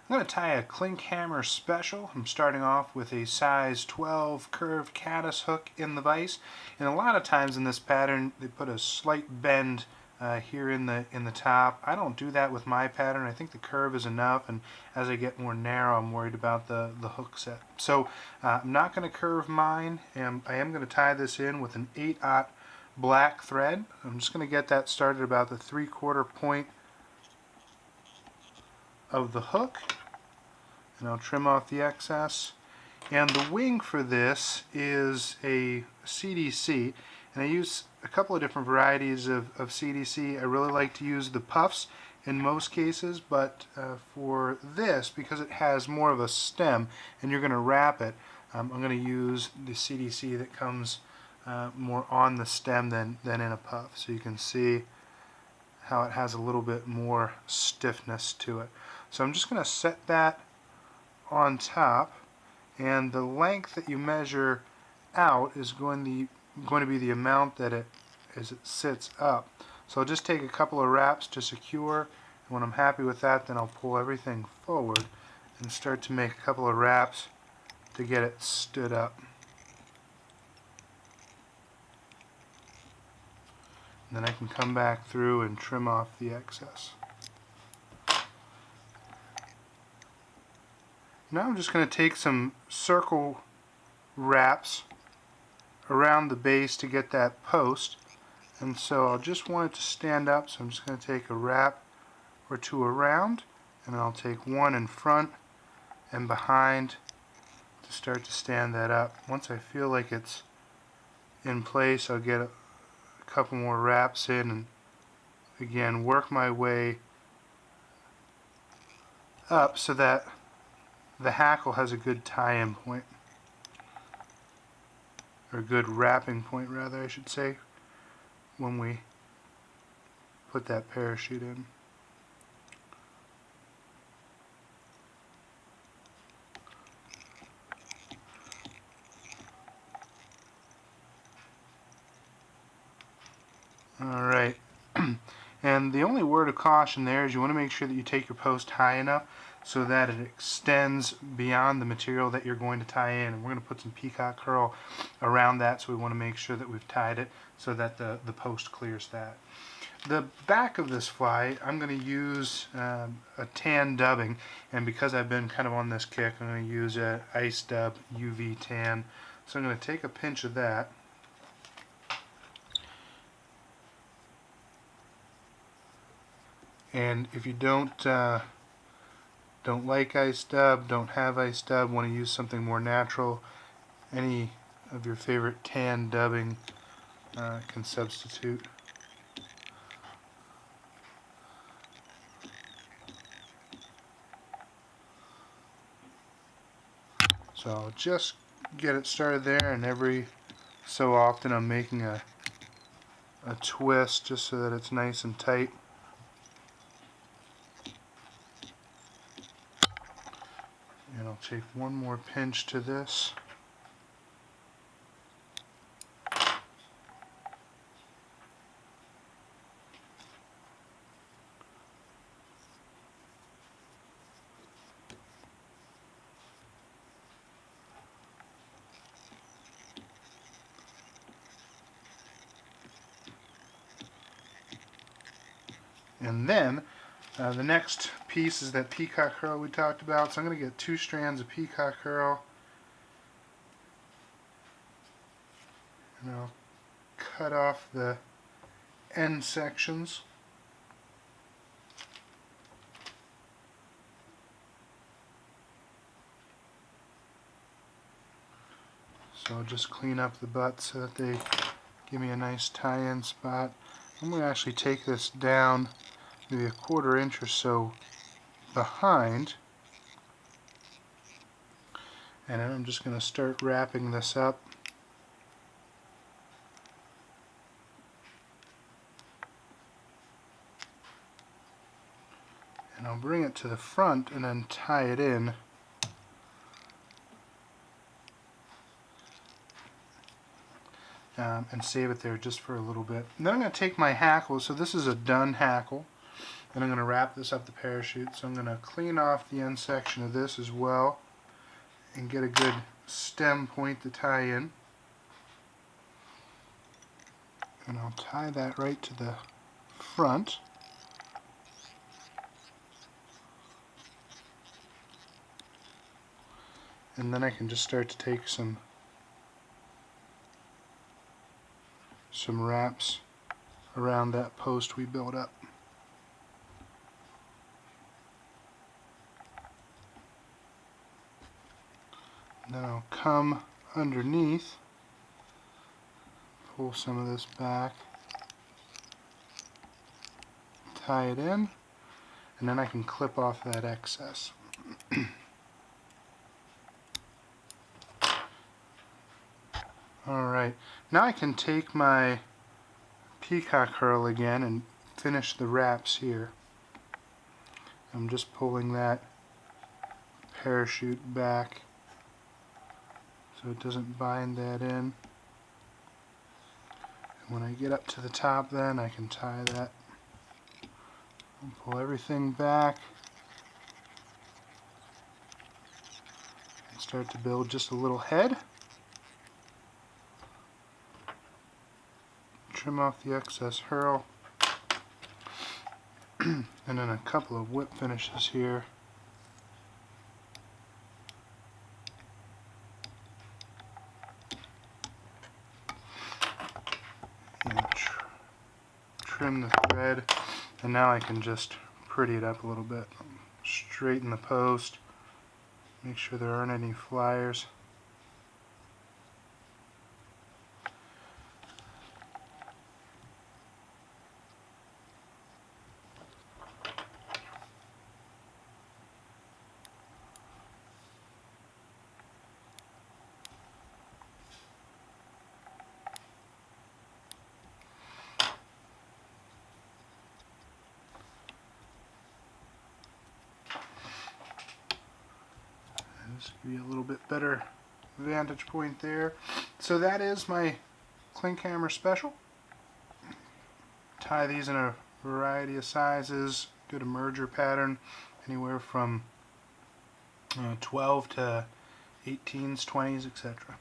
I'm going to tie a Klinkhammer Special. I'm starting off with a size 12 curved caddis hook in the vise, and a lot of times in this pattern they put a slight bend here in the top. I don't do that with my pattern. I think the curve is enough, and as I get more narrow I'm worried about the hook set. So I'm not going to curve mine, and I am going to tie this in with an 8/0 black thread. I'm just going to get that started about the 3/4 point of the hook, and I'll trim off the excess. And the wing for this is a CDC, and I use a couple of different varieties of CDC. I really like to use the puffs in most cases, but for this, because it has more of a stem and you're going to wrap it, I'm going to use the CDC that comes more on the stem than in a puff. So you can see how it has a little bit more stiffness to it. So I'm just going to set that on top, and the length that you measure out is going to be the amount that as it sits up. So I'll just take a couple of wraps to secure, and when I'm happy with that, then I'll pull everything forward and start to make a couple of wraps to get it stood up. And then I can come back through and trim off the excess. Now I'm just going to take some circle wraps around the base to get that post, and so I'll just want it to stand up, so I'm just going to take a wrap or two around, and I'll take one in front and behind to start to stand that up. Once I feel like it's in place, I'll get a couple more wraps in and again work my way up so that the hackle has a good tie-in point, or a good wrapping point rather, I should say, when we put that parachute in. Alright, and the only word of caution there is you want to make sure that you take your post high enough so that it extends beyond the material that you're going to tie in. And we're going to put some peacock curl around that, so we want to make sure that we've tied it so that the post clears that. The back of this fly, I'm going to use a tan dubbing, and because I've been kind of on this kick, I'm going to use a Ice Dub UV tan. So I'm going to take a pinch of that, and if you don't like Ice Dub, don't have Ice Dub, want to use something more natural, any of your favorite tan dubbing can substitute. So I'll just get it started there, and every so often I'm making a twist just so that it's nice and tight. And I'll take one more pinch to this. And then the next piece is that peacock curl we talked about. So I'm going to get 2 strands of peacock curl, and I'll cut off the end sections. So I'll just clean up the butt so that they give me a nice tie-in spot. I'm going to actually take this down maybe a 1/4 inch or so behind, and then I'm just going to start wrapping this up. And I'll bring it to the front and then tie it in. And save it there just for a little bit. And then I'm going to take my hackle. So this is a done hackle. Then I'm going to wrap this up the parachute, so I'm going to clean off the end section of this as well and get a good stem point to tie in. And I'll tie that right to the front. And then I can just start to take some wraps around that post we built up. And then I'll come underneath, pull some of this back, tie it in, and then I can clip off that excess. Alright, now I can take my peacock herl again and finish the wraps here. I'm just pulling that parachute back so it doesn't bind that in. And when I get up to the top, then I can tie that and pull everything back and start to build just a little head. Trim off the excess herl, and then a couple of whip finishes here. And trim the thread, and now I can just pretty it up a little bit. Straighten the post, make sure there aren't any flyers. This could be a little bit better vantage point there. So that is my Klinkhammer Special. Tie these in a variety of sizes. Good emerger pattern, anywhere from 12 to 18s, 20s, etc.